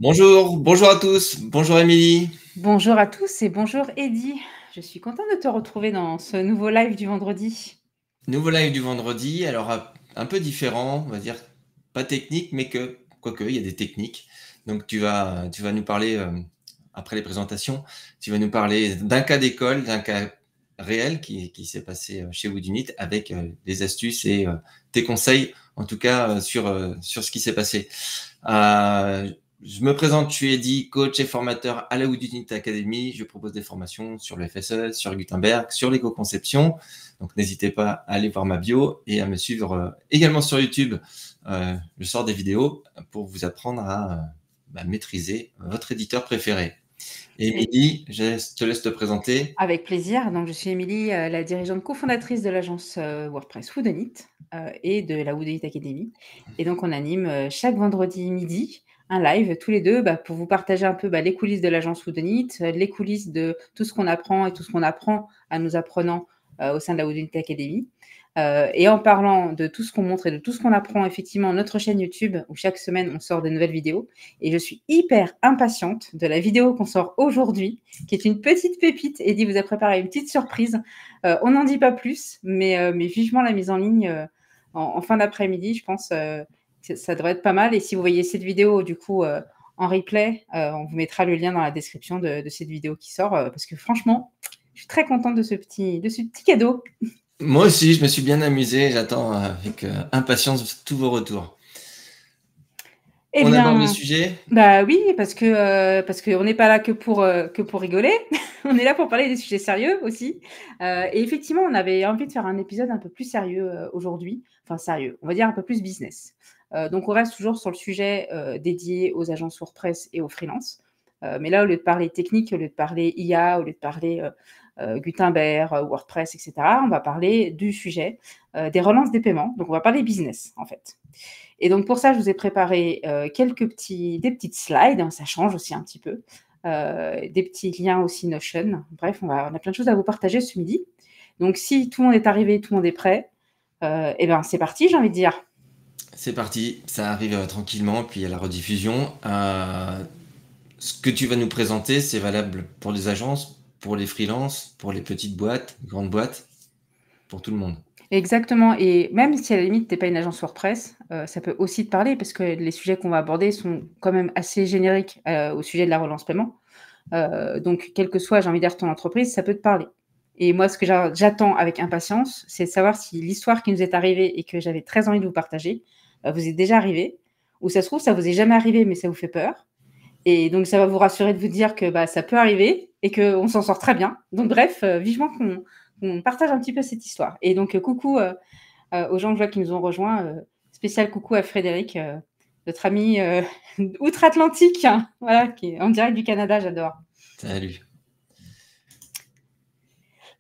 Bonjour, bonjour à tous, bonjour Émilie. Bonjour à tous et bonjour Eddy. Je suis contente de te retrouver dans ce nouveau live du vendredi. Nouveau live du vendredi, alors un peu différent, on va dire, pas technique, mais quoique, il y a des techniques. Donc tu vas nous parler, après les présentations, tu vas nous parler d'un cas d'école, d'un cas réel qui s'est passé chez Woodunit avec des astuces et tes conseils, en tout cas sur ce qui s'est passé. Euh, je me présente, je suis Eddy, coach et formateur à la Woodunit Academy. Je propose des formations sur le FSE, sur Gutenberg, sur l'éco-conception. Donc n'hésitez pas à aller voir ma bio et à me suivre également sur YouTube. Je sors des vidéos pour vous apprendre à maîtriser votre éditeur préféré. Et Émilie, je te laisse te présenter. avec plaisir. Donc, je suis Émilie, la dirigeante cofondatrice de l'agence WordPress Woodenit et de la Woodenit Academy. Et donc, on anime chaque vendredi midi un live tous les deux pour vous partager un peu les coulisses de l'agence Woodenit, les coulisses de tout ce qu'on apprend et tout ce qu'on apprend à nos apprenants au sein de la Woodenit Academy. Et en parlant de tout ce qu'on montre et de tout ce qu'on apprend, effectivement, notre chaîne YouTube, où chaque semaine, on sort de nouvelles vidéos. Et je suis hyper impatiente de la vidéo qu'on sort aujourd'hui, qui est une petite pépite. Eddy vous a préparé une petite surprise. On n'en dit pas plus, mais vivement la mise en ligne en fin d'après-midi, je pense que ça devrait être pas mal. Et si vous voyez cette vidéo, du coup, en replay, on vous mettra le lien dans la description de cette vidéo qui sort, parce que franchement, je suis très contente de ce petit cadeau. Moi aussi, je me suis bien amusé. J'attends avec impatience tous vos retours. Eh On aborde le bien, sujet. oui, parce qu'on n'est pas là que pour rigoler. On est là pour parler des sujets sérieux aussi. Et effectivement, on avait envie de faire un épisode un peu plus sérieux aujourd'hui. Enfin, sérieux, on va dire un peu plus business. Donc, on reste toujours sur le sujet dédié aux agences WordPress et aux freelances. Mais là, au lieu de parler technique, au lieu de parler IA, au lieu de parler Gutenberg, WordPress, etc., on va parler du sujet des relances des paiements. Donc, on va parler business, en fait. Et donc pour ça, je vous ai préparé des petites slides, hein, ça change aussi un petit peu, des petits liens aussi Notion. Bref, on a plein de choses à vous partager ce midi. Donc si tout le monde est arrivé, tout le monde est prêt, eh ben c'est parti, j'ai envie de dire. C'est parti, ça arrive tranquillement, puis il y a la rediffusion. Ce que tu vas nous présenter, c'est valable pour les agences, pour les freelances, pour les petites boîtes, les grandes boîtes, pour tout le monde. Exactement, et même si à la limite, tu n'es pas une agence WordPress, ça peut aussi te parler parce que les sujets qu'on va aborder sont quand même assez génériques au sujet de la relance paiement. Donc, quelle que soit, j'ai envie de dire, ton entreprise, ça peut te parler. Et moi, ce que j'attends avec impatience, c'est de savoir si l'histoire qui nous est arrivée et que j'avais très envie de vous partager, vous est déjà arrivée, ou ça se trouve, ça vous est jamais arrivé, mais ça vous fait peur. Et donc, ça va vous rassurer de vous dire que ça peut arriver et qu'on s'en sort très bien. Donc, bref, vivement qu'on partage un petit peu cette histoire. Et donc, coucou aux gens que je vois qui nous ont rejoints. Spécial coucou à Frédéric, notre ami outre-Atlantique, hein, voilà, qui est en direct du Canada, j'adore. Salut.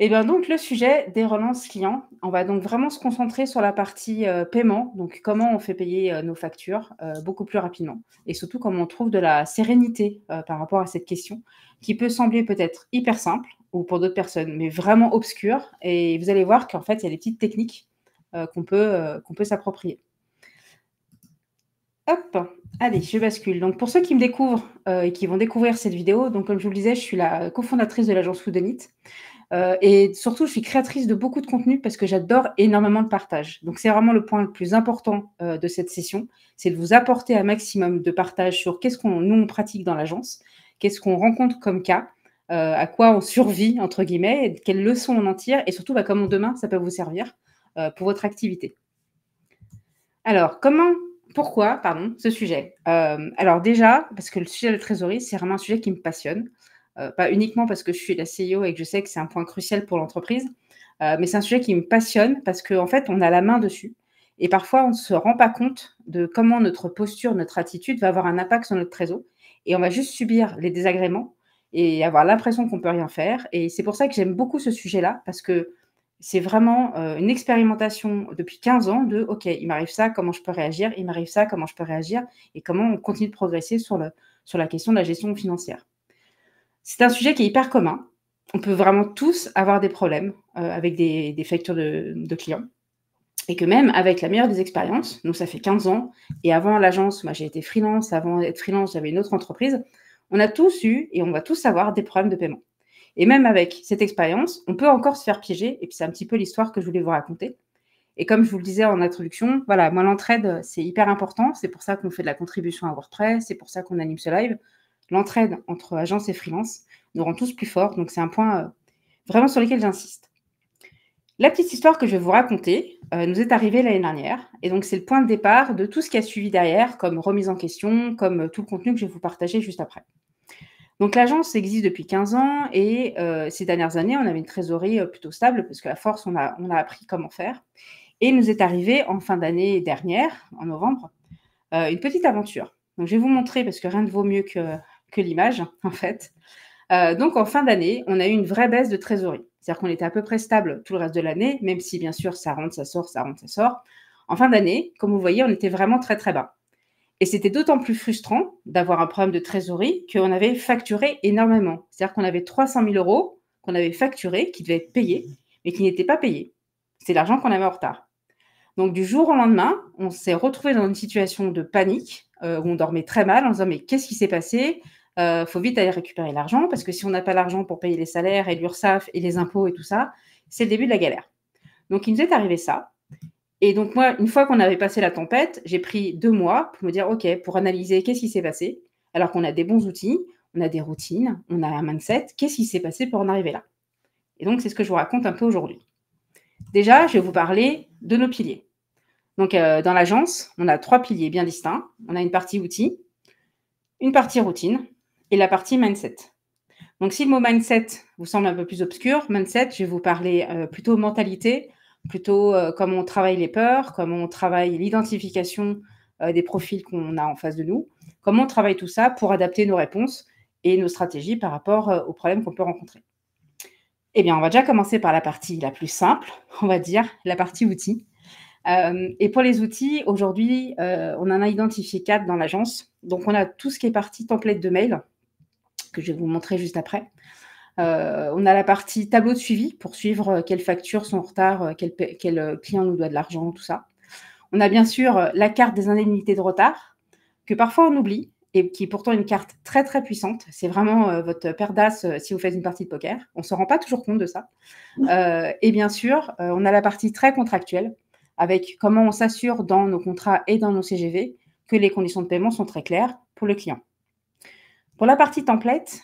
Et bien donc le sujet des relances clients, on va donc vraiment se concentrer sur la partie paiement, donc comment on fait payer nos factures beaucoup plus rapidement et surtout comment on trouve de la sérénité par rapport à cette question qui peut sembler peut-être hyper simple ou pour d'autres personnes, mais vraiment obscure. Et vous allez voir qu'en fait, il y a des petites techniques qu'on peut s'approprier. Hop, allez, je bascule. Donc, pour ceux qui me découvrent et qui vont découvrir cette vidéo, donc comme je vous le disais, je suis la cofondatrice de l'agence Woodenit. Et surtout, je suis créatrice de beaucoup de contenu parce que j'adore énormément le partage. Donc, c'est vraiment le point le plus important de cette session, c'est de vous apporter un maximum de partage sur qu'est-ce qu'on nous on pratique dans l'agence, qu'est-ce qu'on rencontre comme cas, à quoi on survit entre guillemets, quelles leçons on en tire, et surtout comment demain ça peut vous servir pour votre activité. Alors, pourquoi, pardon, ce sujet Alors déjà, parce que le sujet de la trésorerie, c'est vraiment un sujet qui me passionne. Pas uniquement parce que je suis la CEO et que je sais que c'est un point crucial pour l'entreprise, mais c'est un sujet qui me passionne parce qu'en fait, on a la main dessus. Et parfois, on ne se rend pas compte de comment notre posture, notre attitude va avoir un impact sur notre trésor. Et on va juste subir les désagréments et avoir l'impression qu'on ne peut rien faire. Et c'est pour ça que j'aime beaucoup ce sujet-là, parce que c'est vraiment une expérimentation depuis 15 ans de OK, il m'arrive ça, comment je peux réagir? Il m'arrive ça, comment je peux réagir? Et comment on continue de progresser sur la question de la gestion financière. C'est un sujet qui est hyper commun. On peut vraiment tous avoir des problèmes avec des factures de clients. Et que même avec la meilleure des expériences, nous ça fait 15 ans, et avant l'agence, moi j'ai été freelance, avant d'être freelance, j'avais une autre entreprise, on a tous eu, et on va tous avoir des problèmes de paiement. Et même avec cette expérience, on peut encore se faire piéger, et puis c'est un petit peu l'histoire que je voulais vous raconter. Et comme je vous le disais en introduction, voilà, moi l'entraide, c'est hyper important, c'est pour ça qu'on fait de la contribution à WordPress, c'est pour ça qu'on anime ce live. L'entraide entre agence et freelance nous rend tous plus forts, donc c'est un point vraiment sur lequel j'insiste. La petite histoire que je vais vous raconter nous est arrivée l'année dernière, et donc c'est le point de départ de tout ce qui a suivi derrière, comme remise en question, comme tout le contenu que je vais vous partager juste après. Donc l'agence existe depuis 15 ans, et ces dernières années, on avait une trésorerie plutôt stable, parce que la force, on a appris comment faire. Et il nous est arrivé en fin d'année dernière, en novembre, une petite aventure. Donc je vais vous montrer, parce que rien ne vaut mieux que l'image, en fait. Donc en fin d'année, on a eu une vraie baisse de trésorerie. C'est-à-dire qu'on était à peu près stable tout le reste de l'année, même si bien sûr ça rentre, ça sort, ça rentre, ça sort. En fin d'année, comme vous voyez, on était vraiment très très bas. Et c'était d'autant plus frustrant d'avoir un problème de trésorerie qu'on avait facturé énormément. C'est-à-dire qu'on avait 300 000 euros qu'on avait facturés, qui devaient être payés, mais qui n'étaient pas payés. C'est l'argent qu'on avait en retard. Donc du jour au lendemain, on s'est retrouvé dans une situation de panique, où on dormait très mal en se disant « mais qu'est-ce qui s'est passé ? Faut vite aller récupérer l'argent, parce que si on n'a pas l'argent pour payer les salaires et l'URSSAF et les impôts et tout ça, c'est le début de la galère. » Donc il nous est arrivé ça. Et donc moi, une fois qu'on avait passé la tempête, j'ai pris 2 mois pour me dire « ok, pour analyser qu'est-ce qui s'est passé, alors qu'on a des bons outils, on a des routines, on a un mindset, qu'est-ce qui s'est passé pour en arriver là ?» Et donc c'est ce que je vous raconte un peu aujourd'hui. Déjà, je vais vous parler de nos piliers. Donc, dans l'agence, on a 3 piliers bien distincts. On a une partie outils, une partie routine et la partie mindset. Donc, si le mot mindset vous semble un peu plus obscur, mindset, je vais vous parler plutôt mentalité, plutôt comment on travaille les peurs, comment on travaille l'identification des profils qu'on a en face de nous, comment on travaille tout ça pour adapter nos réponses et nos stratégies par rapport aux problèmes qu'on peut rencontrer. Eh bien, on va déjà commencer par la partie la plus simple, on va dire, la partie outils. Et pour les outils, aujourd'hui, on en a identifié 4 dans l'agence. Donc, on a tout ce qui est partie template de mail, que je vais vous montrer juste après. On a la partie tableau de suivi pour suivre quelles factures sont en retard, quel client nous doit de l'argent, tout ça. On a bien sûr la carte des indemnités de retard, que parfois on oublie, et qui est pourtant une carte très très puissante. C'est vraiment votre paire d'as si vous faites une partie de poker. On ne se rend pas toujours compte de ça. Et bien sûr, on a la partie très contractuelle, avec comment on s'assure dans nos contrats et dans nos CGV que les conditions de paiement sont très claires pour le client. Pour la partie template,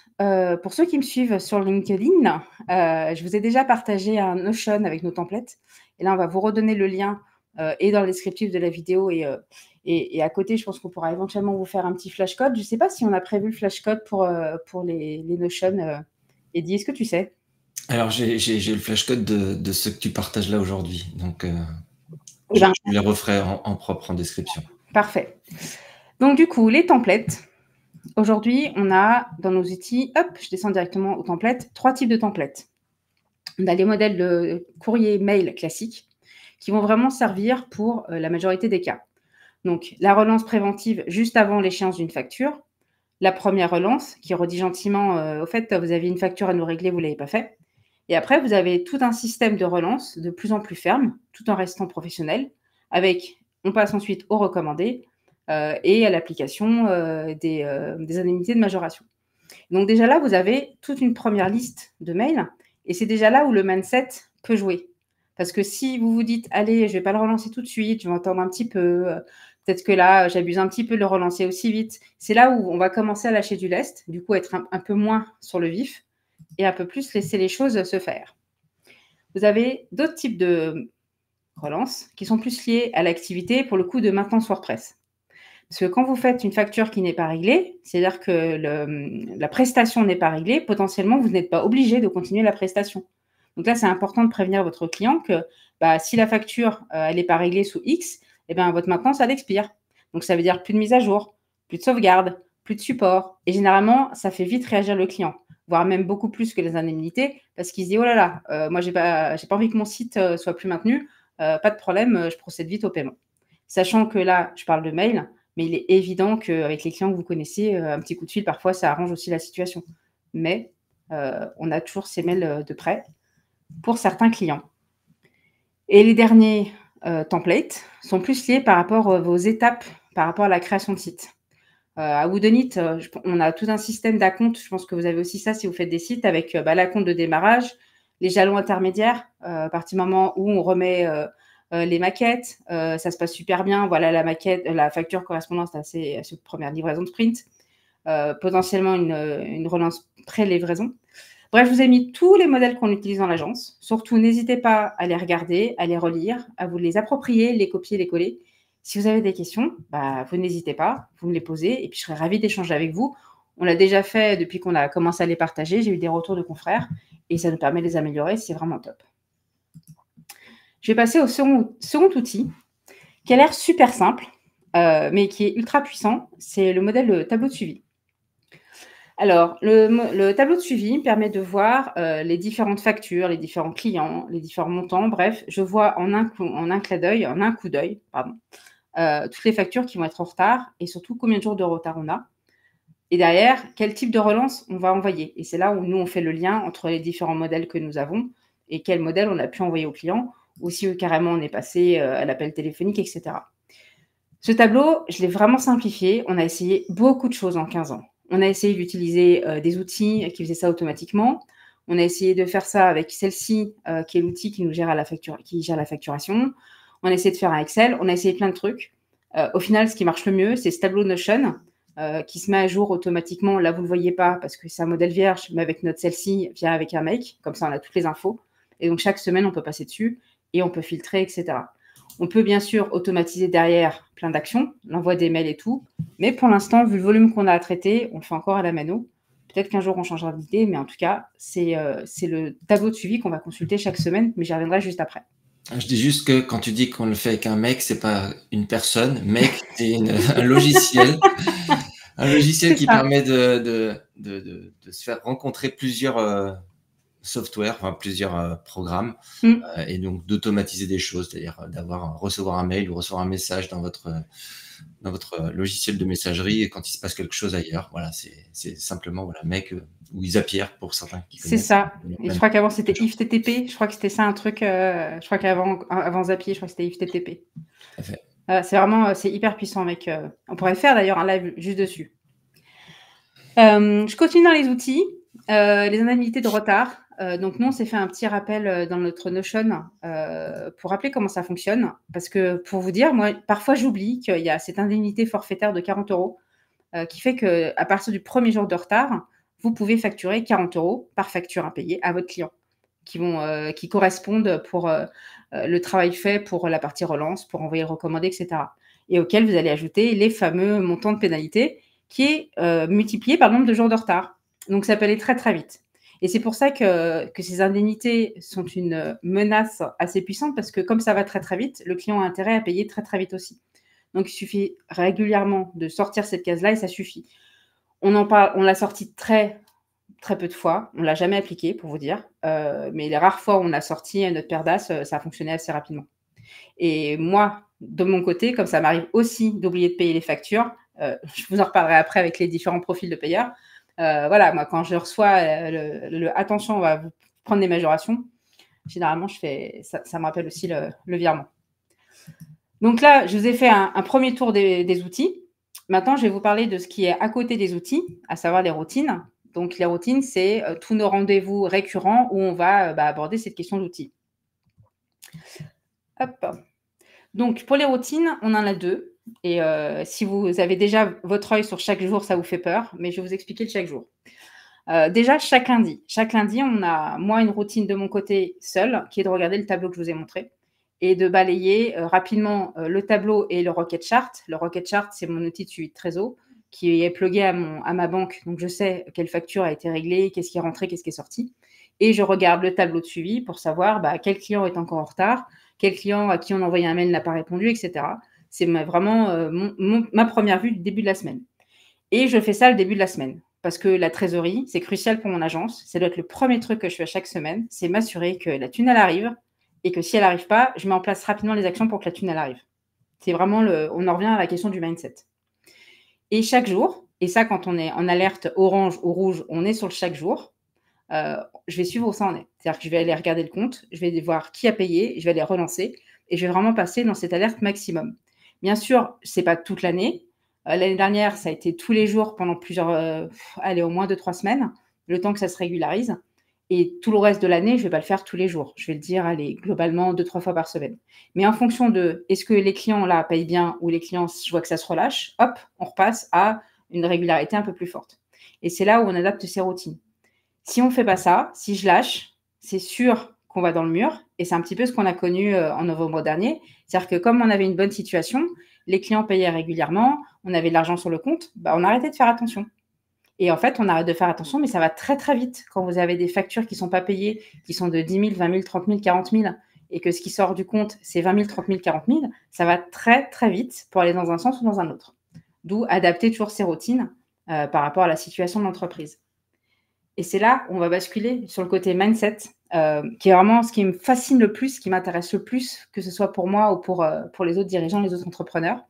pour ceux qui me suivent sur LinkedIn, je vous ai déjà partagé un Notion avec nos templates. Et là, on va vous redonner le lien et dans le descriptif de la vidéo et à côté, je pense qu'on pourra éventuellement vous faire un petit flashcode. Je ne sais pas si on a prévu le flashcode pour les Notion. Eddy, est-ce que tu sais ? Alors, j'ai le flashcode de ce que tu partages là aujourd'hui. Donc, Eh ben, je les referai en propre en description. Parfait. Donc, du coup, les templates. Aujourd'hui, on a dans nos outils, hop, je descends directement aux templates, 3 types de templates. On a les modèles de courrier mail classiques qui vont vraiment servir pour la majorité des cas. Donc, la relance préventive juste avant l'échéance d'une facture, la première relance qui redit gentiment au fait, vous avez une facture à nous régler, vous ne l'avez pas fait. Et après, vous avez tout un système de relance de plus en plus ferme, tout en restant professionnel, avec, on passe ensuite aux recommandés et à l'application des indemnités de majoration. Donc déjà là, vous avez toute une première liste de mails, et c'est déjà là où le mindset peut jouer. Parce que si vous vous dites, allez, je ne vais pas le relancer tout de suite, je vais attendre un petit peu, peut-être que là, j'abuse un petit peu de le relancer aussi vite, c'est là où on va commencer à lâcher du lest, du coup être un peu moins sur le vif, et un peu plus laisser les choses se faire. Vous avez d'autres types de relances qui sont plus liées à l'activité, pour le coup, de maintenance WordPress. Parce que quand vous faites une facture qui n'est pas réglée, c'est-à-dire que la prestation n'est pas réglée, potentiellement, vous n'êtes pas obligé de continuer la prestation. Donc là, c'est important de prévenir votre client que si la facture elle n'est pas réglée sous X, eh bien, votre maintenance, elle expire. Donc ça veut dire plus de mise à jour, plus de sauvegarde, plus de support. Et généralement, ça fait vite réagir le client, voire même beaucoup plus que les indemnités, parce qu'il se dit « oh là là, moi, j'ai pas envie que mon site soit plus maintenu, pas de problème, je procède vite au paiement ». Sachant que là, je parle de mail, mais il est évident qu'avec les clients que vous connaissez, un petit coup de fil, parfois, ça arrange aussi la situation. Mais on a toujours ces mails de prêt pour certains clients. Et les derniers templates sont plus liés par rapport à vos étapes, par rapport à la création de site. À Woodenit, on a tout un système d'acompte. Je pense que vous avez aussi ça si vous faites des sites avec l'acompte de démarrage, les jalons intermédiaires, à partir du moment où on remet les maquettes, ça se passe super bien. Voilà la maquette, la facture correspondante à cette première livraison de sprint, potentiellement une relance pré-livraison. Bref, je vous ai mis tous les modèles qu'on utilise dans l'agence. Surtout, n'hésitez pas à les regarder, à les relire, à vous les approprier, les copier, les coller. Si vous avez des questions, vous n'hésitez pas, vous me les posez et puis je serai ravie d'échanger avec vous. On l'a déjà fait depuis qu'on a commencé à les partager. J'ai eu des retours de confrères et ça nous permet de les améliorer. C'est vraiment top. Je vais passer au second outil qui a l'air super simple, mais qui est ultra puissant. C'est le modèle tableau de suivi. Alors, le tableau de suivi permet de voir les différentes factures, les différents clients, les différents montants. Bref, je vois en un coup d'œil, toutes les factures qui vont être en retard et surtout combien de jours de retard on a. Et derrière, quel type de relance on va envoyer. Et c'est là où nous, on fait le lien entre les différents modèles que nous avons et quel modèle on a pu envoyer au client, ou si carrément on est passé à l'appel téléphonique, etc. Ce tableau, je l'ai vraiment simplifié. On a essayé beaucoup de choses en 15 ans. On a essayé d'utiliser des outils qui faisaient ça automatiquement. On a essayé de faire ça avec celle-ci, qui est l'outil qui nous gère qui gère la facturation. On a essayé de faire un Excel. On a essayé plein de trucs. Au final, ce qui marche le mieux, c'est ce tableau Notion qui se met à jour automatiquement. Là, vous ne le voyez pas parce que c'est un modèle vierge, mais avec notre celle-ci, vient avec un make. Comme ça, on a toutes les infos. Et donc, chaque semaine, on peut passer dessus et on peut filtrer, etc. On peut bien sûr automatiser derrière plein d'actions, l'envoi des mails et tout. Mais pour l'instant, vu le volume qu'on a à traiter, on le fait encore à la mano. Peut-être qu'un jour, on changera d'idée, mais en tout cas, c'est le tableau de suivi qu'on va consulter chaque semaine, mais j'y reviendrai juste après. Je dis juste que quand tu dis qu'on le fait avec un mec, c'est pas une personne. Mec, c'est un logiciel. Un logiciel qui permet de se faire rencontrer plusieurs software, enfin plusieurs programmes, et donc d'automatiser des choses, c'est-à-dire recevoir un mail ou recevoir un message dans votre logiciel de messagerie et quand il se passe quelque chose ailleurs. Voilà, c'est simplement mec ou Zapier pour certains qui connaissent. C'est ça. Et je crois qu'avant c'était IFTTP. Je crois que c'était ça un truc. Je crois qu'avant Zapier, je crois que c'était IFTTP. Tout à fait. C'est hyper puissant, mec. On pourrait faire d'ailleurs un live juste dessus. Je continue dans les outils, les indemnités de retard. Donc, nous, on s'est fait un petit rappel dans notre Notion pour rappeler comment ça fonctionne. Parce que, pour vous dire, moi, parfois, j'oublie qu'il y a cette indemnité forfaitaire de 40 € qui fait qu'à partir du premier jour de retard, vous pouvez facturer 40 € par facture impayée à votre client qui correspondent pour le travail fait pour la partie relance, pour envoyer le recommandé, etc. Et auquel vous allez ajouter les fameux montants de pénalité qui est multiplié par le nombre de jours de retard. Donc, ça peut aller très, très vite. Et c'est pour ça que ces indemnités sont une menace assez puissante parce que comme ça va très, très vite, le client a intérêt à payer très, très vite aussi. Donc, il suffit régulièrement de sortir cette case-là et ça suffit. On l'a sorti très, très peu de fois. On ne l'a jamais appliqué, pour vous dire. Mais les rares fois où on a sorti notre paire d'as, ça a fonctionné assez rapidement. Et moi, de mon côté, comme ça m'arrive aussi d'oublier de payer les factures, je vous en reparlerai après avec les différents profils de payeurs. Voilà, moi, quand je reçois attention, on va vous prendre des majorations, généralement, ça me rappelle aussi le virement. Donc là, je vous ai fait un premier tour des outils. Maintenant, je vais vous parler de ce qui est à côté des outils, à savoir les routines. Donc, les routines, c'est tous nos rendez-vous récurrents où on va aborder cette question d'outils. Hop. Donc, pour les routines, on en a 2. Et si vous avez déjà votre œil sur chaque jour, ça vous fait peur, mais je vais vous expliquer le chaque jour. Déjà, chaque lundi, on a, moi, une routine de mon côté seule, qui est de regarder le tableau que je vous ai montré et de balayer rapidement le tableau et le Rocket Chart. Le Rocket Chart, c'est mon outil de suivi de trésor qui est plugué à ma banque. Donc, je sais quelle facture a été réglée, qu'est-ce qui est rentré, qu'est-ce qui est sorti. Et je regarde le tableau de suivi pour savoir quel client est encore en retard, quel client à qui on a envoyé un mail n'a pas répondu, etc. C'est vraiment ma première vue du début de la semaine. Et je fais ça le début de la semaine parce que la trésorerie, c'est crucial pour mon agence. Ça doit être le premier truc que je fais chaque semaine, c'est m'assurer que la thune, elle arrive et que si elle n'arrive pas, je mets en place rapidement les actions pour que la thune, elle arrive. C'est vraiment on en revient à la question du mindset. Et chaque jour, et ça, quand on est en alerte orange ou rouge, on est sur le chaque jour, je vais suivre où ça en est. C'est-à-dire que je vais aller regarder le compte, je vais voir qui a payé, je vais aller relancer. et je vais vraiment passer dans cette alerte maximum. Bien sûr, ce n'est pas toute l'année. L'année dernière, ça a été tous les jours pendant au moins 2-3 semaines, le temps que ça se régularise. Et tout le reste de l'année, je ne vais pas le faire tous les jours. Je vais le dire, allez, globalement 2-3 fois par semaine. Mais en fonction de est-ce que les clients là payent bien ou les clients, je vois que ça se relâche, hop, on repasse à une régularité un peu plus forte. Et c'est là où on adapte ses routines. Si on ne fait pas ça, si je lâche, c'est sûr qu'on va dans le mur. Et c'est un petit peu ce qu'on a connu en novembre dernier. C'est-à-dire que comme on avait une bonne situation, les clients payaient régulièrement, on avait de l'argent sur le compte, on arrêtait de faire attention. Et en fait, on arrête de faire attention, mais ça va très, très vite. Quand vous avez des factures qui ne sont pas payées, qui sont de 10 000, 20 000, 30 000, 40 000, et que ce qui sort du compte, c'est 20 000, 30 000, 40 000, ça va très, très vite pour aller dans un sens ou dans un autre. D'où adapter toujours ses routines par rapport à la situation de l'entreprise. Et c'est là où on va basculer sur le côté mindset, qui est vraiment ce qui me fascine le plus, ce qui m'intéresse le plus, que ce soit pour moi ou pour les autres dirigeants, les autres entrepreneurs.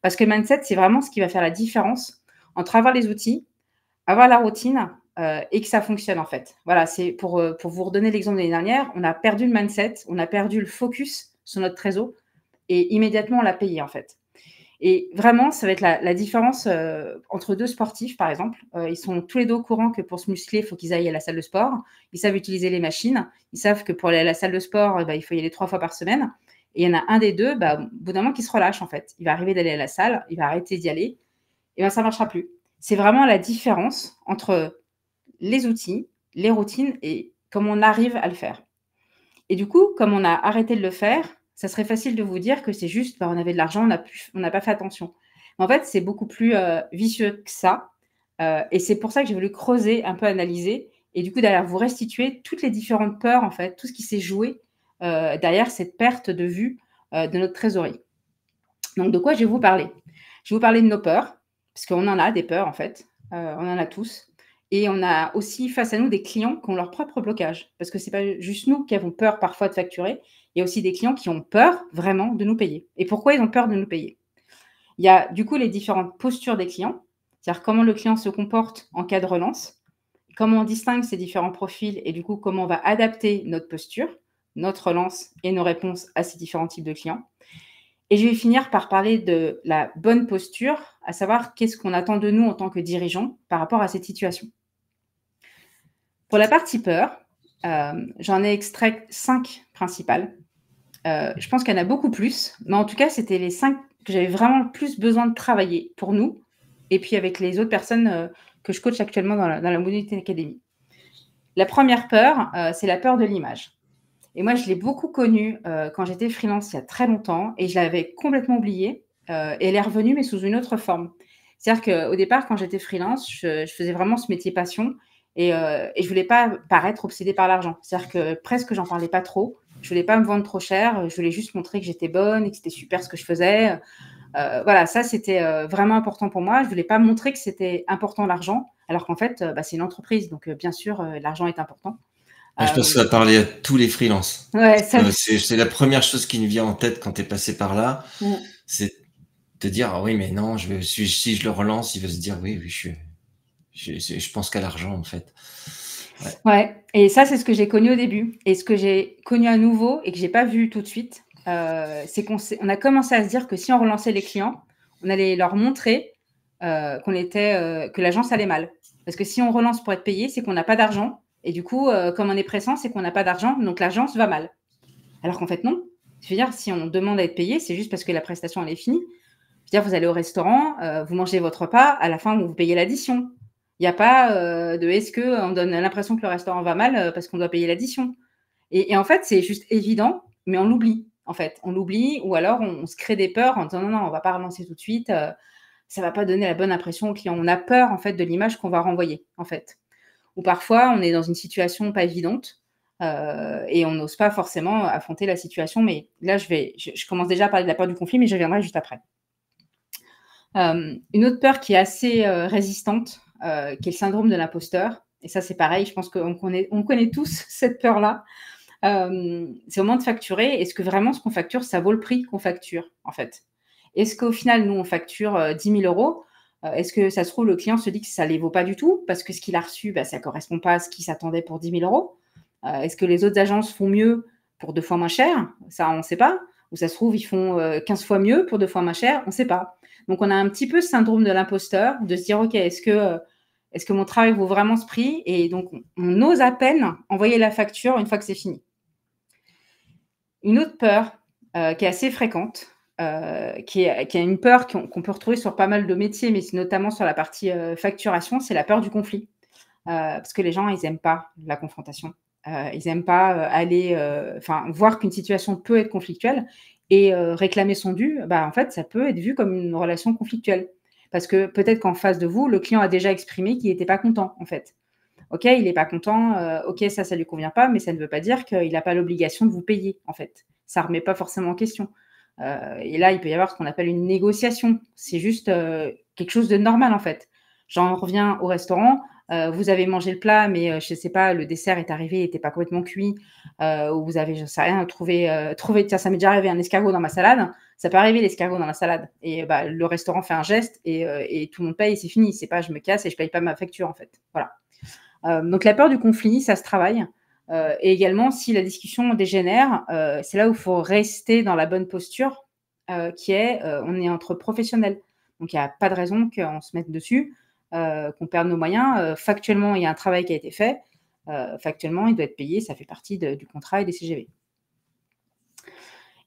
Parce que le mindset, c'est vraiment ce qui va faire la différence entre avoir les outils, avoir la routine et que ça fonctionne en fait. Voilà, c'est pour vous redonner l'exemple de l'année dernière, on a perdu le mindset, on a perdu le focus sur notre trésor et immédiatement on l'a payé en fait. Et vraiment, ça va être la différence entre deux sportifs, par exemple. Ils sont tous les deux au courant que pour se muscler, il faut qu'ils aillent à la salle de sport. Ils savent utiliser les machines. Ils savent que pour aller à la salle de sport, il faut y aller 3 fois par semaine. Et il y en a un des deux, au bout d'un moment, qui se relâche, en fait. Il va arriver d'aller à la salle, il va arrêter d'y aller, et ça ne marchera plus. C'est vraiment la différence entre les outils, les routines et comment on arrive à le faire. Et du coup, comme on a arrêté de le faire, ça serait facile de vous dire que c'est juste, on avait de l'argent, on n'a pas fait attention. Mais en fait, c'est beaucoup plus vicieux que ça. Et c'est pour ça que j'ai voulu creuser, un peu analyser, et du coup, derrière, vous restituer toutes les différentes peurs, en fait, tout ce qui s'est joué derrière cette perte de vue de notre trésorerie. Donc, de quoi je vais vous parler? Je vais vous parler de nos peurs, parce qu'on en a des peurs, en fait. On en a tous. Et on a aussi face à nous des clients qui ont leur propre blocage. Parce que ce n'est pas juste nous qui avons peur parfois de facturer. Il y a aussi des clients qui ont peur vraiment de nous payer. Et pourquoi ils ont peur de nous payer? Il y a du coup les différentes postures des clients. C'est-à-dire comment le client se comporte en cas de relance. Comment on distingue ces différents profils et du coup comment on va adapter notre posture, notre relance et nos réponses à ces différents types de clients. Et je vais finir par parler de la bonne posture, à savoir qu'est-ce qu'on attend de nous en tant que dirigeants par rapport à cette situation. Pour la partie peur, j'en ai extrait 5 principales. Je pense qu'il y en a beaucoup plus, mais en tout cas, c'était les 5 que j'avais vraiment le plus besoin de travailler pour nous et puis avec les autres personnes que je coach actuellement dans la Moonlit Academy. La première peur, c'est la peur de l'image. Et moi, je l'ai beaucoup connue quand j'étais freelance il y a très longtemps et je l'avais complètement oubliée. Et elle est revenue, mais sous une autre forme. C'est-à-dire qu'au départ, quand j'étais freelance, je faisais vraiment ce métier passion et je ne voulais pas paraître obsédée par l'argent. C'est-à-dire que presque, j'en parlais pas trop. Je ne voulais pas me vendre trop cher. Je voulais juste montrer que j'étais bonne et que c'était super ce que je faisais. Voilà, ça, c'était vraiment important pour moi. Je ne voulais pas montrer que c'était important l'argent, alors qu'en fait, c'est une entreprise. Donc, bien sûr, l'argent est important. Je pense que ça va parler à tous les freelances. Ouais, c'est la première chose qui me vient en tête quand tu es passé par là. C'est te dire, ah oui, mais non, si je le relance, il va se dire, oui, je pense qu'à l'argent, en fait. Ouais, et ça, c'est ce que j'ai connu au début. Et ce que j'ai connu à nouveau et que je n'ai pas vu tout de suite, c'est qu'on a commencé à se dire que si on relançait les clients, on allait leur montrer que l'agence allait mal. Parce que si on relance pour être payé, c'est qu'on n'a pas d'argent. Et du coup, comme on est pressant, c'est qu'on n'a pas d'argent, donc l'agence va mal. Alors qu'en fait, non. Je veux dire, si on demande à être payé, c'est juste parce que la prestation, elle est finie. Je veux dire, vous allez au restaurant, vous mangez votre repas, à la fin, vous payez l'addition. Il n'y a pas de est-ce qu'on donne l'impression que le restaurant va mal parce qu'on doit payer l'addition. Et en fait, c'est juste évident, mais on l'oublie, en fait. On l'oublie ou alors on se crée des peurs en disant non, on ne va pas relancer tout de suite, ça ne va pas donner la bonne impression au client. On a peur, en fait, de l'image qu'on va renvoyer, en fait. Ou parfois, on est dans une situation pas évidente et on n'ose pas forcément affronter la situation. Mais là, je commence déjà à parler de la peur du conflit, mais je reviendrai juste après. Une autre peur qui est assez résistante, qui est le syndrome de l'imposteur. Et ça, c'est pareil, je pense qu'on connaît tous cette peur-là. C'est au moment de facturer. Est-ce que vraiment ce qu'on facture, ça vaut le prix qu'on facture, en fait? Est-ce qu'au final, nous, on facture 10 000 €? Est-ce que ça se trouve, le client se dit que ça ne les vaut pas du tout parce que ce qu'il a reçu, ça ne correspond pas à ce qu'il s'attendait pour 10 000 €? Est-ce que les autres agences font mieux pour 2 fois moins cher? Ça, on ne sait pas. Ou ça se trouve, ils font 15 fois mieux pour 2 fois moins cher, on ne sait pas. Donc, on a un petit peu ce syndrome de l'imposteur, de se dire, OK, est-ce que mon travail vaut vraiment ce prix? Et donc, on ose à peine envoyer la facture une fois que c'est fini. Une autre peur qui est assez fréquente, qui est une peur qu'on peut retrouver sur pas mal de métiers, mais notamment sur la partie facturation, c'est la peur du conflit. Parce que les gens, ils n'aiment pas la confrontation. Ils n'aiment pas aller, voir qu'une situation peut être conflictuelle et réclamer son dû, en fait, ça peut être vu comme une relation conflictuelle. Parce que peut-être qu'en face de vous, le client a déjà exprimé qu'il n'était pas content, en fait. OK, il n'est pas content, OK, ça lui convient pas, mais ça ne veut pas dire qu'il n'a pas l'obligation de vous payer, en fait. Ça ne remet pas forcément en question. Et là, il peut y avoir ce qu'on appelle une négociation. C'est juste quelque chose de normal, en fait. J'en reviens au restaurant, vous avez mangé le plat, mais je ne sais pas, le dessert est arrivé, il n'était pas complètement cuit, ou vous avez, je ne sais rien, trouvé, tiens, ça m'est déjà arrivé un escargot dans ma salade. Ça peut arriver l'escargot dans la salade. Et le restaurant fait un geste et tout le monde paye et c'est fini. C'est pas je me casse et je paye pas ma facture, en fait. Voilà. Donc la peur du conflit, ça se travaille. Et également, si la discussion dégénère, c'est là où il faut rester dans la bonne posture, qui est, on est entre professionnels. Donc il n'y a pas de raison qu'on se mette dessus, qu'on perde nos moyens. Factuellement, il y a un travail qui a été fait. Factuellement, il doit être payé. Ça fait partie du contrat et des CGV.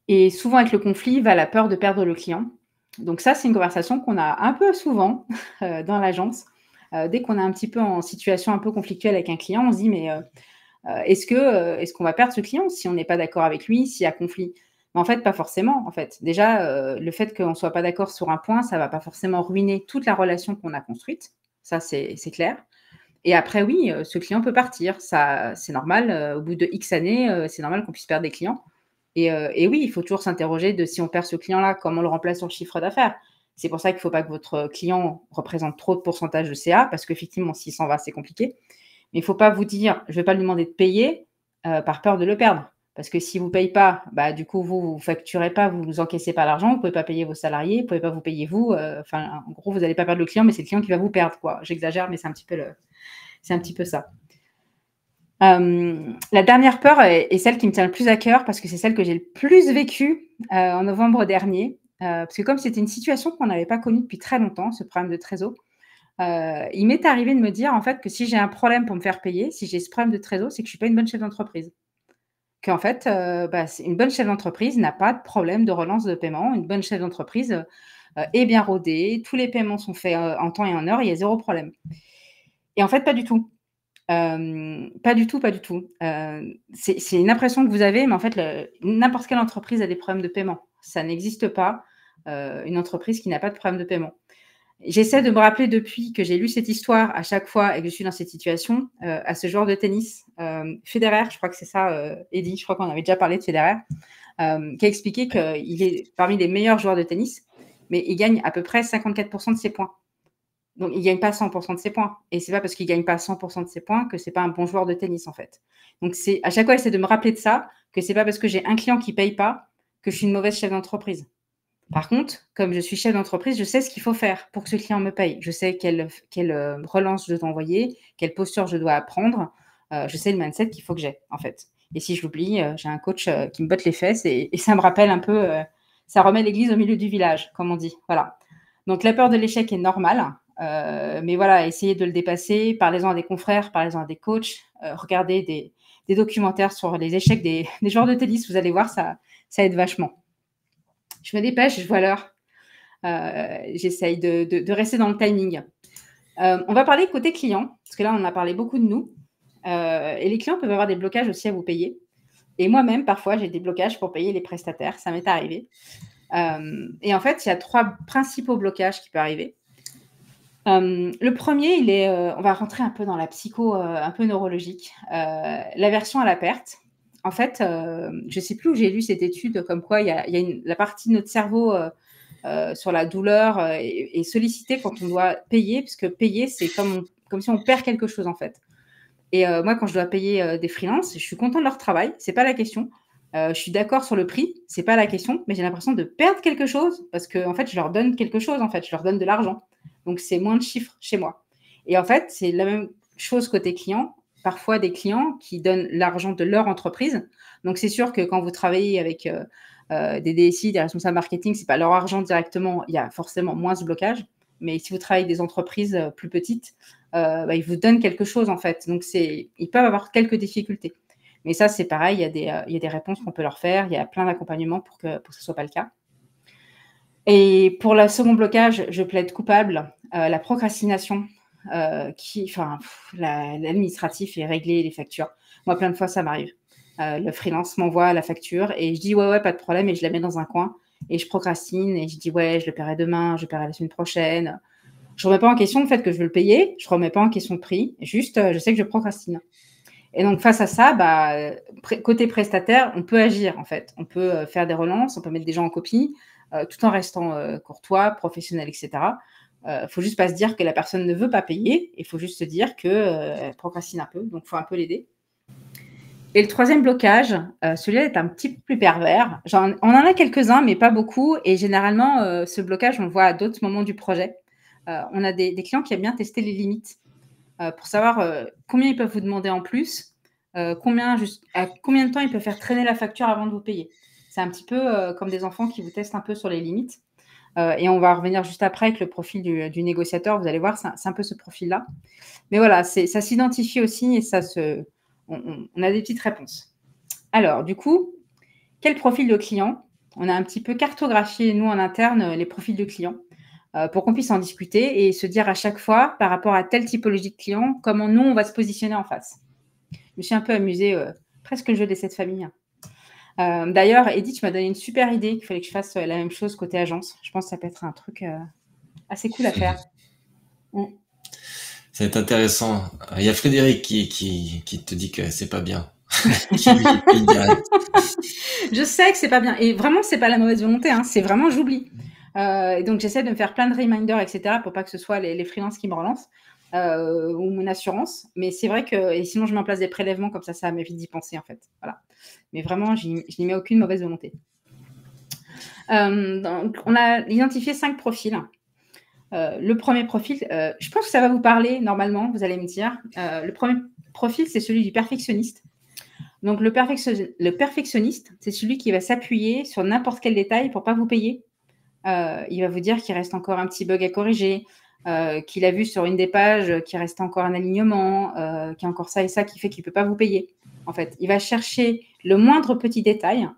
Et souvent, avec le conflit, va la peur de perdre le client. Donc ça, c'est une conversation qu'on a un peu souvent dans l'agence. Dès qu'on est un petit peu en situation un peu conflictuelle avec un client, on se dit mais est-ce qu'on va perdre ce client si on n'est pas d'accord avec lui, s'il y a conflit? Mais en fait, pas forcément. En fait, déjà, le fait qu'on ne soit pas d'accord sur un point, ça ne va pas forcément ruiner toute la relation qu'on a construite. Ça, c'est clair. Et après, oui, ce client peut partir. Ça, c'est normal. Au bout de X années, c'est normal qu'on puisse perdre des clients. Et oui, il faut toujours s'interroger de si on perd ce client-là, comment on le remplace sur le chiffre d'affaires. C'est pour ça qu'il ne faut pas que votre client représente trop de pourcentage de CA, parce qu'effectivement, s'il s'en va, c'est compliqué. Mais il ne faut pas vous dire, je ne vais pas lui demander de payer par peur de le perdre. Parce que si vous ne payez pas, du coup, vous ne facturez pas, vous ne encaissez pas l'argent, vous ne pouvez pas payer vos salariés, vous ne pouvez pas vous payer vous. En gros, vous n'allez pas perdre le client, mais c'est le client qui va vous perdre, quoi. J'exagère, mais c'est un petit peu ça. La dernière peur est celle qui me tient le plus à cœur parce que c'est celle que j'ai le plus vécue en novembre dernier. Parce que comme c'était une situation qu'on n'avait pas connue depuis très longtemps, ce problème de trésor, il m'est arrivé de me dire en fait que si j'ai un problème pour me faire payer, si j'ai ce problème de trésor, c'est que je ne suis pas une bonne chef d'entreprise. Qu'en fait, une bonne chef d'entreprise n'a pas de problème de relance de paiement. Une bonne chef d'entreprise est bien rodée, tous les paiements sont faits en temps et en heure, il y a zéro problème. Et en fait, pas du tout. Pas du tout, pas du tout. C'est une impression que vous avez, mais en fait, n'importe quelle entreprise a des problèmes de paiement. Ça n'existe pas, une entreprise qui n'a pas de problème de paiement. J'essaie de me rappeler depuis que j'ai lu cette histoire à chaque fois et que je suis dans cette situation, à ce joueur de tennis, Federer, je crois que c'est ça, Eddy, je crois qu'on avait déjà parlé de Federer, qui a expliqué qu'il est parmi les meilleurs joueurs de tennis, mais il gagne à peu près 54% de ses points. Donc, il ne gagne pas 100% de ses points. Et ce n'est pas parce qu'il ne gagne pas 100% de ses points que ce n'est pas un bon joueur de tennis, en fait. Donc, à chaque fois, j'essaie de me rappeler de ça, que ce n'est pas parce que j'ai un client qui ne paye pas que je suis une mauvaise chef d'entreprise. Par contre, comme je suis chef d'entreprise, je sais ce qu'il faut faire pour que ce client me paye. Je sais quelle relance je dois envoyer, quelle posture je dois apprendre. Je sais le mindset qu'il faut que j'ai, en fait. Et si je l'oublie, j'ai un coach qui me botte les fesses et ça me rappelle un peu, ça remet l'église au milieu du village, comme on dit. Voilà. Donc, la peur de l'échec est normale. Mais voilà, essayez de le dépasser. Parlez-en à des confrères, parlez-en à des coachs. Regardez des documentaires sur les échecs des joueurs de tennis. Vous allez voir, ça aide vachement. Je me dépêche, je vois l'heure. J'essaye de rester dans le timing. On va parler côté client, parce que là, on a parlé beaucoup de nous. Et les clients peuvent avoir des blocages aussi à vous payer. Et moi-même, parfois, j'ai des blocages pour payer les prestataires. Ça m'est arrivé. Et en fait, il y a 3 principaux blocages qui peuvent arriver. Le premier, on va rentrer un peu dans la psycho, un peu neurologique. L'aversion à la perte. En fait, je ne sais plus où j'ai lu cette étude comme quoi il y a la partie de notre cerveau sur la douleur est sollicitée quand on doit payer, parce que payer, c'est comme si on perd quelque chose, en fait. Et moi, quand je dois payer des freelances, je suis contente de leur travail, ce n'est pas la question. Je suis d'accord sur le prix, ce n'est pas la question, mais j'ai l'impression de perdre quelque chose parce que, en fait, je leur donne quelque chose, en fait, je leur donne de l'argent. Donc, c'est moins de chiffres chez moi. Et en fait, c'est la même chose côté client. Parfois, des clients qui donnent l'argent de leur entreprise. Donc, c'est sûr que quand vous travaillez avec des DSI, des responsables marketing, c'est pas leur argent directement, il y a forcément moins ce blocage. Mais si vous travaillez avec des entreprises plus petites, ils vous donnent quelque chose en fait. Donc, ils peuvent avoir quelques difficultés. Mais ça, c'est pareil, il y a des réponses qu'on peut leur faire, il y a plein d'accompagnements pour que ce ne soit pas le cas. Et pour le second blocage, je plaide coupable, la procrastination, l'administratif et régler les factures. Moi, plein de fois, ça m'arrive. Le freelance m'envoie la facture et je dis ouais, pas de problème, et je la mets dans un coin et je procrastine et je dis ouais, je le paierai demain, je le paierai la semaine prochaine. Je ne remets pas en question le fait que je veux le payer, je ne remets pas en question le prix, juste je sais que je procrastine. Et donc, face à ça, côté prestataire, on peut agir, en fait. On peut faire des relances, on peut mettre des gens en copie, tout en restant courtois, professionnel, etc. Faut juste pas se dire que la personne ne veut pas payer, il faut juste se dire qu'elle procrastine un peu, donc il faut un peu l'aider. Et le troisième blocage, celui-là est un petit peu plus pervers. On en a quelques-uns, mais pas beaucoup. Et généralement, ce blocage, on le voit à d'autres moments du projet. On a des clients qui aiment bien tester les limites. Pour savoir combien ils peuvent vous demander en plus, à combien de temps ils peuvent faire traîner la facture avant de vous payer. C'est un petit peu comme des enfants qui vous testent un peu sur les limites. Et on va revenir juste après avec le profil du négociateur. Vous allez voir, c'est un peu ce profil-là. Mais voilà, ça s'identifie aussi et on a des petites réponses. Alors, du coup, quel profil de client? On a un petit peu cartographié, nous, en interne, les profils de clients. Pour qu'on puisse en discuter et se dire à chaque fois, par rapport à telle typologie de client, comment nous, on va se positionner en face. Je me suis un peu amusée, presque le jeu des 7 familles. D'ailleurs, Edith, tu m'as donné une super idée qu'il fallait que je fasse la même chose côté agence. Je pense que ça peut être un truc assez cool à faire. Ça va être intéressant. Il y a Frédéric qui te dit que c'est pas bien. Je sais que c'est pas bien. Et vraiment, c'est pas la mauvaise volonté, hein. C'est vraiment j'oublie. Donc, j'essaie de me faire plein de reminders, etc., pour pas que ce soit les freelances qui me relancent ou mon assurance. Mais c'est vrai que, et sinon, je mets en place des prélèvements, comme ça m'évite d'y penser, en fait. Voilà. Mais vraiment, je n'y mets aucune mauvaise volonté. Donc, on a identifié 5 profils. Le premier profil, je pense que ça va vous parler normalement, vous allez me dire. Le premier profil, c'est celui du perfectionniste. Donc, le perfectionniste, c'est celui qui va s'appuyer sur n'importe quel détail pour pas vous payer. Il va vous dire qu'il reste encore un petit bug à corriger, qu'il a vu sur une des pages qu'il reste encore un alignement, qu'il y a encore ça et ça qui fait qu'il ne peut pas vous payer. En fait, il va chercher le moindre petit détail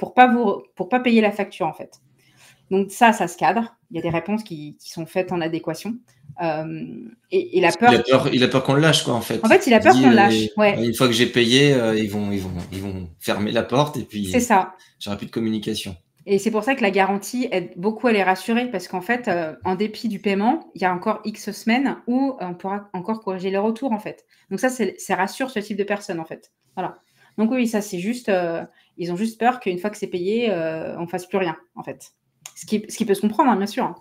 pour pas payer la facture, en fait. Donc ça se cadre. Il y a des réponses qui sont faites en adéquation. Et la peur... Il a peur qu'on le lâche, quoi, en fait. En fait, il a peur qu'on le lâche. Ouais. Une fois que j'ai payé, ils vont fermer la porte et puis c'est ça. J'aurai plus de communication. Et c'est pour ça que la garantie aide beaucoup à les rassurer, parce qu'en fait, en dépit du paiement, il y a encore X semaines où on pourra encore corriger les retours, en fait. Donc ça, ça rassure ce type de personnes, en fait. Voilà. Donc oui, ça, c'est juste... ils ont juste peur qu'une fois que c'est payé, on ne fasse plus rien, en fait. Ce qui peut se comprendre, hein, bien sûr.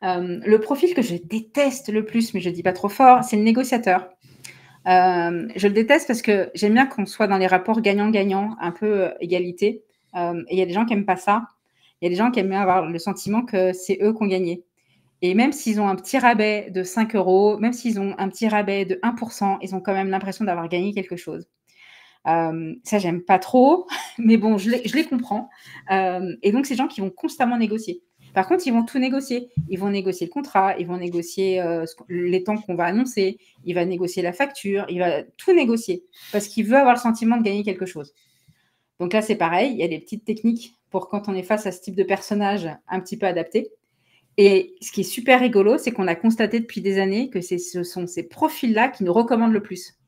Le profil que je déteste le plus, mais je ne dis pas trop fort, c'est le négociateur. Je le déteste parce que j'aime bien qu'on soit dans les rapports gagnant-gagnant, un peu égalité. Et il y a des gens qui n'aiment pas ça. Il y a des gens qui aiment bien avoir le sentiment que c'est eux qui ont gagné. Et même s'ils ont un petit rabais de 5 €, même s'ils ont un petit rabais de 1%, ils ont quand même l'impression d'avoir gagné quelque chose. Ça, j'aime pas trop, mais bon, je les comprends. Et donc, c'est des gens qui vont constamment négocier. Par contre, ils vont tout négocier. Ils vont négocier le contrat, ils vont négocier les temps qu'on va annoncer, il va négocier la facture, il va tout négocier parce qu'il veut avoir le sentiment de gagner quelque chose. Donc là, c'est pareil, il y a des petites techniques pour quand on est face à ce type de personnage un petit peu adapté. Et ce qui est super rigolo, c'est qu'on a constaté depuis des années que ce sont ces profils-là qui nous recommandent le plus.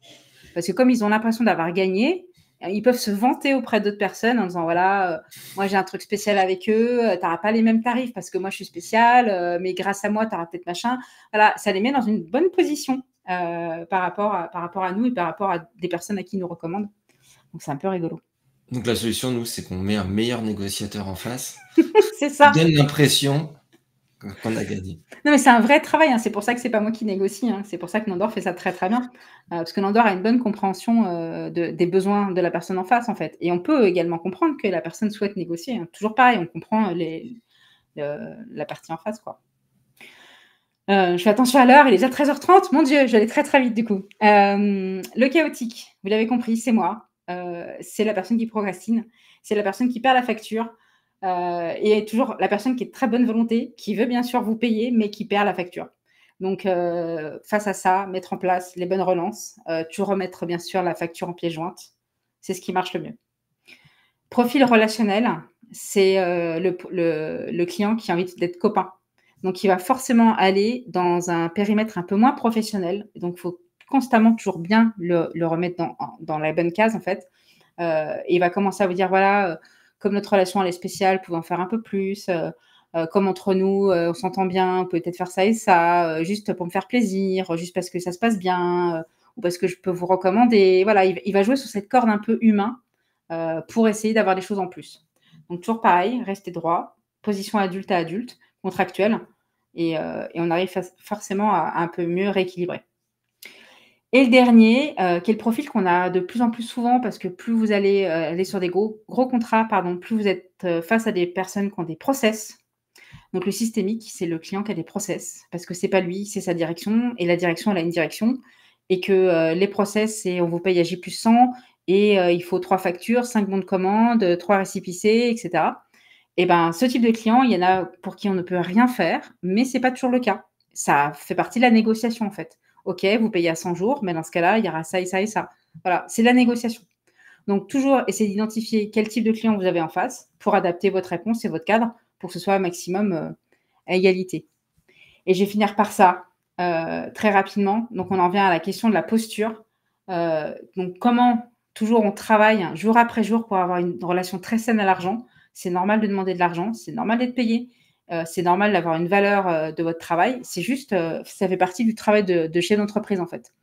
Parce que comme ils ont l'impression d'avoir gagné, ils peuvent se vanter auprès d'autres personnes en disant voilà, moi j'ai un truc spécial avec eux, tu n'auras pas les mêmes tarifs parce que moi je suis spécial, mais grâce à moi tu auras peut-être machin. Voilà, ça les met dans une bonne position par rapport à nous et par rapport à des personnes à qui ils nous recommandent. Donc c'est un peu rigolo. Donc la solution, nous, c'est qu'on met un meilleur négociateur en face. C'est ça. Qui donne l'impression qu'on a gagné. Non, mais c'est un vrai travail, hein. C'est pour ça que c'est pas moi qui négocie, hein. C'est pour ça que Nandor fait ça très très bien. Parce que Nandor a une bonne compréhension des besoins de la personne en face, en fait. Et on peut également comprendre que la personne souhaite négocier, hein. Toujours pareil, on comprend la partie en face, quoi. Je fais attention à l'heure, il est déjà 13h30. Mon Dieu, j'allais très très vite du coup. Le chaotique, vous l'avez compris, c'est moi. c'est la personne qui procrastine, c'est la personne qui perd la facture, et toujours la personne qui est de très bonne volonté, qui veut bien sûr vous payer, mais qui perd la facture. Donc, face à ça, mettre en place les bonnes relances, toujours remettre bien sûr la facture en pièce jointe, c'est ce qui marche le mieux. Profil relationnel, c'est le client qui a envie d'être copain. Donc, il va forcément aller dans un périmètre un peu moins professionnel. Donc, il faut constamment toujours bien le remettre dans la bonne case, en fait. Et il va commencer à vous dire, voilà, comme notre relation, elle est spéciale, pouvons en faire un peu plus. Comme entre nous, on s'entend bien, on peut peut-être faire ça et ça, juste pour me faire plaisir, juste parce que ça se passe bien, ou parce que je peux vous recommander. Voilà, il va jouer sur cette corde un peu humain pour essayer d'avoir des choses en plus. Donc toujours pareil, rester droit, position adulte à adulte, contractuelle, et on arrive forcément à un peu mieux rééquilibrer. Et le dernier, qui est le profil qu'on a de plus en plus souvent, parce que plus vous allez aller sur des gros contrats, plus vous êtes face à des personnes qui ont des process. Donc le systémique, c'est le client qui a des process, parce que c'est pas lui, c'est sa direction, et la direction, elle a une direction, et que les process, c'est on vous paye à J+100, et il faut 3 factures, 5 bons de commande, 3 récépissés, etc. Et ben, ce type de client, il y en a pour qui on ne peut rien faire, mais c'est pas toujours le cas. Ça fait partie de la négociation, en fait. OK, vous payez à 100 jours, mais dans ce cas-là, il y aura ça et ça et ça. Voilà, c'est la négociation. Donc, toujours essayer d'identifier quel type de client vous avez en face pour adapter votre réponse et votre cadre pour que ce soit un maximum à égalité. Et je vais finir par ça très rapidement. Donc, on en vient à la question de la posture. Donc, comment toujours on travaille jour après jour pour avoir une relation très saine à l'argent. C'est normal de demander de l'argent, c'est normal d'être payé, c'est normal d'avoir une valeur de votre travail. C'est juste, ça fait partie du travail de chef d'entreprise en fait.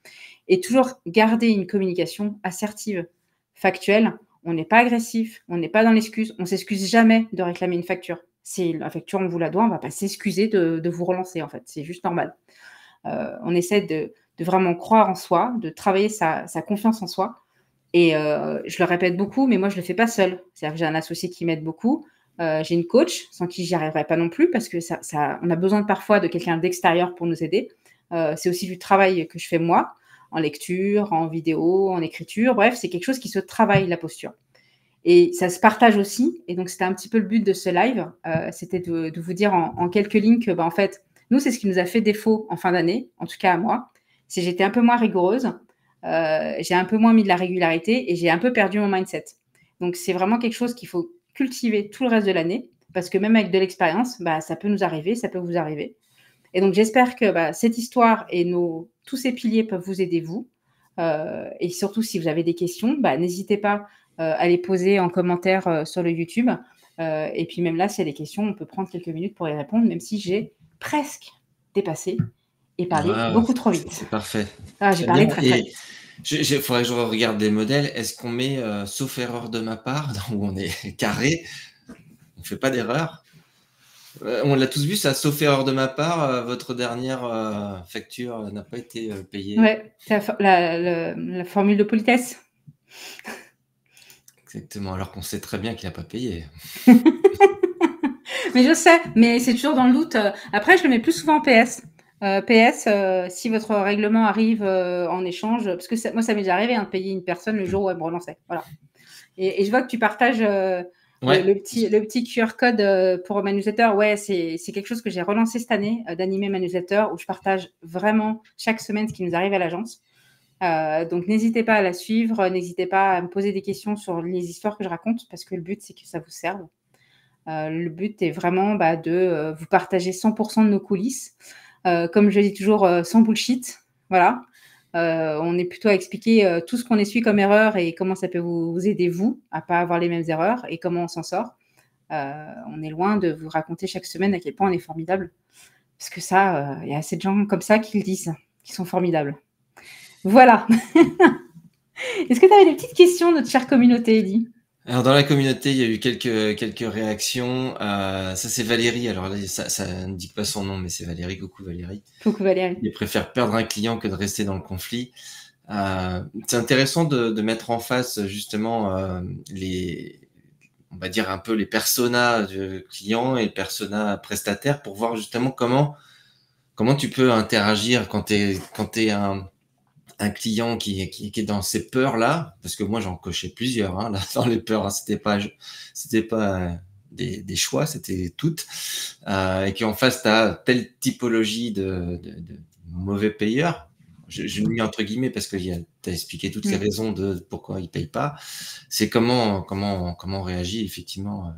Et toujours garder une communication assertive, factuelle. On n'est pas agressif, on n'est pas dans l'excuse, on s'excuse jamais de réclamer une facture. C'est la facture, on vous la doit, on ne va pas s'excuser de vous relancer en fait, c'est juste normal. On essaie de vraiment croire en soi, de travailler sa confiance en soi. Et je le répète beaucoup, mais moi, je ne le fais pas seule. C'est-à-dire que j'ai un associé qui m'aide beaucoup. J'ai une coach, sans qui j'y arriverai pas non plus, parce que on a besoin parfois de quelqu'un d'extérieur pour nous aider. C'est aussi du travail que je fais moi, en lecture, en vidéo, en écriture. Bref, c'est quelque chose qui se travaille, la posture. Et ça se partage aussi. Et donc, c'était un petit peu le but de ce live. C'était de vous dire en quelques lignes que, en fait, nous, c'est ce qui nous a fait défaut en fin d'année, en tout cas à moi. C'est j'étais un peu moins rigoureuse. J'ai un peu moins mis de la régularité et j'ai un peu perdu mon mindset. Donc, c'est vraiment quelque chose qu'il faut cultiver tout le reste de l'année parce que même avec de l'expérience, ça peut nous arriver, ça peut vous arriver. Et donc, j'espère que cette histoire et tous ces piliers peuvent vous aider, vous. Et surtout, si vous avez des questions, n'hésitez pas à les poser en commentaire sur le YouTube. Et puis, même là, s'il y a des questions, on peut prendre quelques minutes pour y répondre, même si j'ai presque dépassé et parlé beaucoup trop vite. C'est parfait. J'ai parlé très, très vite. Il faudrait que je regarde des modèles. Est-ce qu'on met, sauf erreur de ma part, où on est carré, on ne fait pas d'erreur? On l'a tous vu, ça, sauf erreur de ma part, votre dernière facture n'a pas été payée. Ouais, c'est la formule de politesse. Exactement, alors qu'on sait très bien qu'il n'a pas payé. Mais je sais, mais c'est toujours dans le doute. Après, je le mets plus souvent en PS. PS, si votre règlement arrive en échange, parce que moi, ça m'est déjà arrivé de payer une personne le jour où elle me relançait. Voilà. Et je vois que tu partages le petit QR code pour ma newsletter. Ouais, c'est quelque chose que j'ai relancé cette année, d'animer ma newsletter, où je partage vraiment chaque semaine ce qui nous arrive à l'agence. Donc, n'hésitez pas à la suivre, n'hésitez pas à me poser des questions sur les histoires que je raconte, parce que le but, c'est que ça vous serve. Le but est vraiment de vous partager 100% de nos coulisses. Comme je dis toujours, sans bullshit. Voilà. On est plutôt à expliquer tout ce qu'on essuie comme erreur et comment ça peut vous aider, vous, à ne pas avoir les mêmes erreurs et comment on s'en sort. On est loin de vous raconter chaque semaine à quel point on est formidable. Parce que ça, il y a assez de gens comme ça qui le disent, qui sont formidables. Voilà. Est-ce que tu avais des petites questions, notre chère communauté, Eddy ? Alors, dans la communauté, il y a eu quelques réactions. Ça, c'est Valérie. Alors là, ça ne dit pas son nom, mais c'est Valérie. Coucou Valérie. Coucou Valérie. Il préfère perdre un client que de rester dans le conflit. C'est intéressant de mettre en face justement on va dire un peu les personas de clients et les personas prestataires pour voir justement comment tu peux interagir quand t'es un un client qui est dans ces peurs-là, parce que moi, j'en cochais plusieurs, hein, là, dans les peurs, hein, c'était pas des choix, c'était toutes, et qu'en face, tu as telle typologie de mauvais payeurs. Je le mets entre guillemets parce que tu as expliqué toutes les raisons de pourquoi ils ne payent pas. C'est comment on réagit effectivement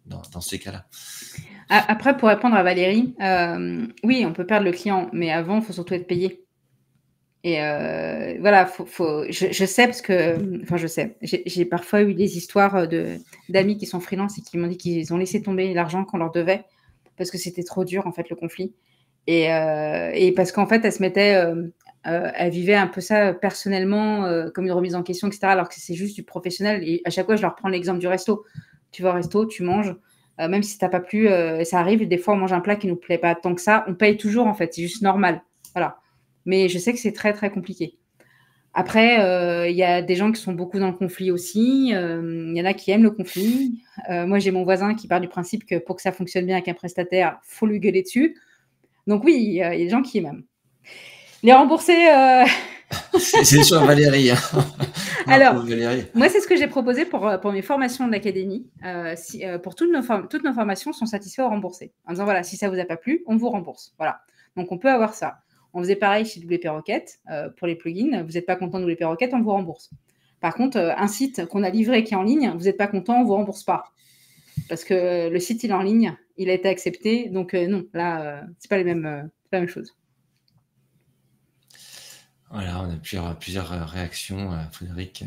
dans ces cas-là. Après, pour répondre à Valérie, oui, on peut perdre le client, mais avant, il faut surtout être payé. Et voilà, je sais parce que, enfin, je sais, j'ai parfois eu des histoires d'amis qui sont freelance et qui m'ont dit qu'ils ont laissé tomber l'argent qu'on leur devait parce que c'était trop dur, en fait, le conflit. Et parce qu'en fait, elle vivait un peu ça personnellement, comme une remise en question, etc., alors que c'est juste du professionnel. Et à chaque fois, je leur prends l'exemple du resto. Tu vas au resto, tu manges, même si t'as pas plu, ça arrive, des fois, on mange un plat qui nous plaît pas tant que ça, on paye toujours, en fait, c'est juste normal. Voilà. Mais je sais que c'est très, très compliqué. Après, il y a des gens qui sont beaucoup dans le conflit aussi. Il y en a qui aiment le conflit. Moi, j'ai mon voisin qui part du principe que pour que ça fonctionne bien avec un prestataire, faut lui gueuler dessus. Donc oui, il y a des gens qui aiment. Les rembourser... C'est sur Valérie. Hein. Alors, Valérie. Moi, c'est ce que j'ai proposé pour mes formations d'académie. Pour toutes nos formations sont satisfaits ou remboursées. En disant, voilà, si ça ne vous a pas plu, on vous rembourse. Voilà. Donc, on peut avoir ça. On faisait pareil chez WP Rocket pour les plugins. Vous n'êtes pas content de WP Rocket, on vous rembourse. Par contre, un site qu'on a livré qui est en ligne, vous n'êtes pas content, on ne vous rembourse pas. Parce que le site, il est en ligne, il a été accepté. Donc, non, là, ce n'est pas la même chose. Voilà, on a plusieurs réactions. Frédéric,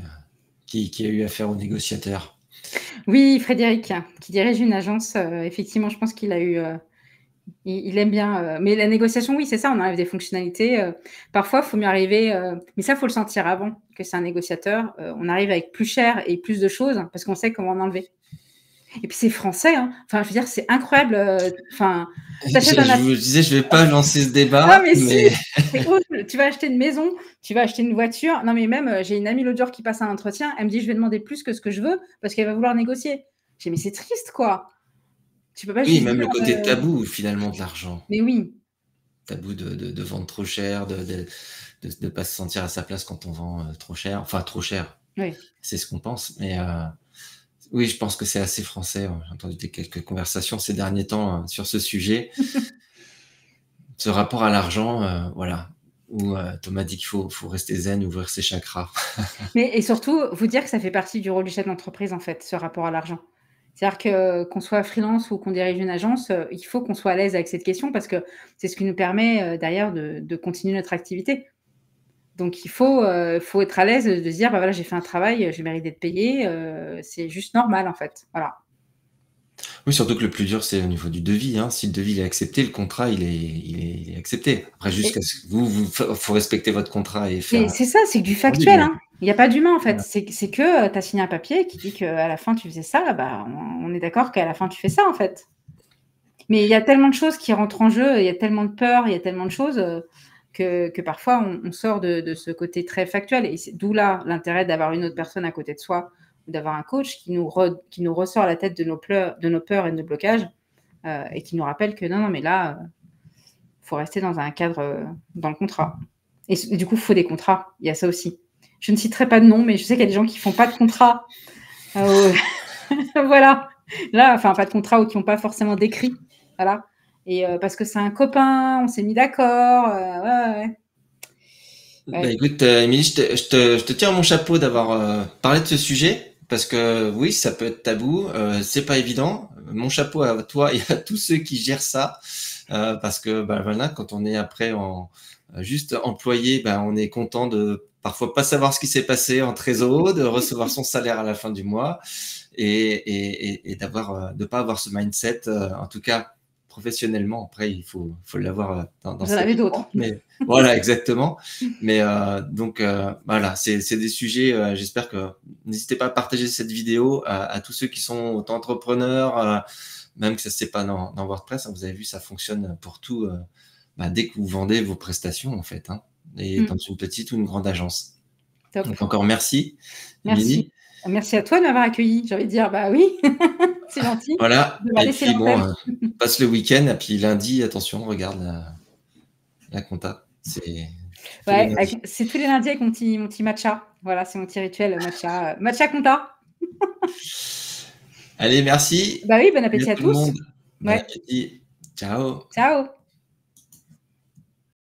qui a eu affaire aux négociateurs. Oui, Frédéric, qui dirige une agence. Effectivement, je pense qu'il a eu... Il aime bien. Mais la négociation, oui, c'est ça, on enlève des fonctionnalités. Parfois, il faut mieux arriver... mais ça, il faut le sentir avant que c'est un négociateur. On arrive avec plus cher et plus de choses parce qu'on sait comment en enlever. Et puis c'est français, hein. Enfin, je veux dire, c'est incroyable. Enfin, je vous disais, je vais pas lancer ce débat. Non, mais si, c'est horrible. Tu vas acheter une maison, tu vas acheter une voiture. Non, mais même, j'ai une amie l'autre jour qui passe un entretien. Elle me dit, je vais demander plus que ce que je veux parce qu'elle va vouloir négocier. J'ai dit, mais c'est triste, quoi. Tu peux pas. Oui, même le côté tabou finalement de l'argent. Mais oui. Tabou de vendre trop cher, de ne pas se sentir à sa place quand on vend trop cher. Enfin, trop cher. Oui. C'est ce qu'on pense. Mais oui, je pense que c'est assez français. J'ai entendu quelques conversations ces derniers temps sur ce sujet. Ce rapport à l'argent, voilà. Où Thomas dit qu'il faut rester zen, ouvrir ses chakras. Et surtout, vous dire que ça fait partie du rôle du chef d'entreprise, en fait, ce rapport à l'argent. C'est-à-dire qu'on soit freelance ou qu'on dirige une agence, il faut qu'on soit à l'aise avec cette question parce que c'est ce qui nous permet derrière de continuer notre activité. Donc, il faut être à l'aise de se dire, bah voilà, j'ai fait un travail, je mérite d'être payé, c'est juste normal, en fait. Voilà. Oui, surtout que le plus dur, c'est au niveau du devis. Hein. Si le devis est accepté, le contrat, il est accepté. Après, jusqu'à ce que faut respecter votre contrat et faire... C'est ça, c'est du factuel. Hein. Il n'y a pas d'humain, en fait. Ouais. C'est que tu as signé un papier qui dit qu'à la fin, tu faisais ça. Bah, on est d'accord qu'à la fin, tu fais ça, en fait. Mais il y a tellement de choses qui rentrent en jeu, il y a tellement de peur, il y a tellement de choses que parfois, on sort de ce côté très factuel. Et d'où là l'intérêt d'avoir une autre personne à côté de soi ou d'avoir un coach qui nous ressort la tête de nos peurs et de nos blocages et qui nous rappelle que non, mais là, il faut rester dans un cadre, dans le contrat. Et du coup, il faut des contrats. Il y a ça aussi. Je ne citerai pas de nom, mais je sais qu'il y a des gens qui ne font pas de contrat. Voilà. Là, enfin, pas de contrat ou qui n'ont pas forcément d'écrit. Voilà. Et parce que c'est un copain, on s'est mis d'accord. Ouais. Bah, écoute, Émilie, je te tire mon chapeau d'avoir parlé de ce sujet. Parce que oui, ça peut être tabou. C'est pas évident. Mon chapeau à toi et à tous ceux qui gèrent ça. Parce que bah, voilà, quand on est après juste employé, bah, on est content de parfois pas savoir ce qui s'est passé en trésor, de recevoir son salaire à la fin du mois et de pas avoir ce mindset, en tout cas professionnellement. Après, il faut l'avoir dans Vous en avez d'autres. Mais voilà, exactement. Mais donc voilà, c'est des sujets. J'espère que n'hésitez pas à partager cette vidéo à tous ceux qui sont auto-entrepreneurs. Même que ça ne se fait pas dans WordPress, hein, vous avez vu, ça fonctionne pour tout. Dès que vous vendez vos prestations, en fait, hein, et dans une petite ou une grande agence. Top. Donc encore merci. Merci. Merci à toi de m'avoir accueilli. J'ai envie de dire, bah oui, c'est gentil. Voilà. Et puis bon, passe le week-end. Et puis lundi, attention, regarde la compta. tous les Ouais, lundis. c'est tous les lundis avec mon petit matcha. Voilà, c'est mon petit rituel matcha, matcha compta. Allez, merci. Bah oui, bon Et à appétit à tout le tous. monde. Bon Ouais, appétit. Ciao. ciao.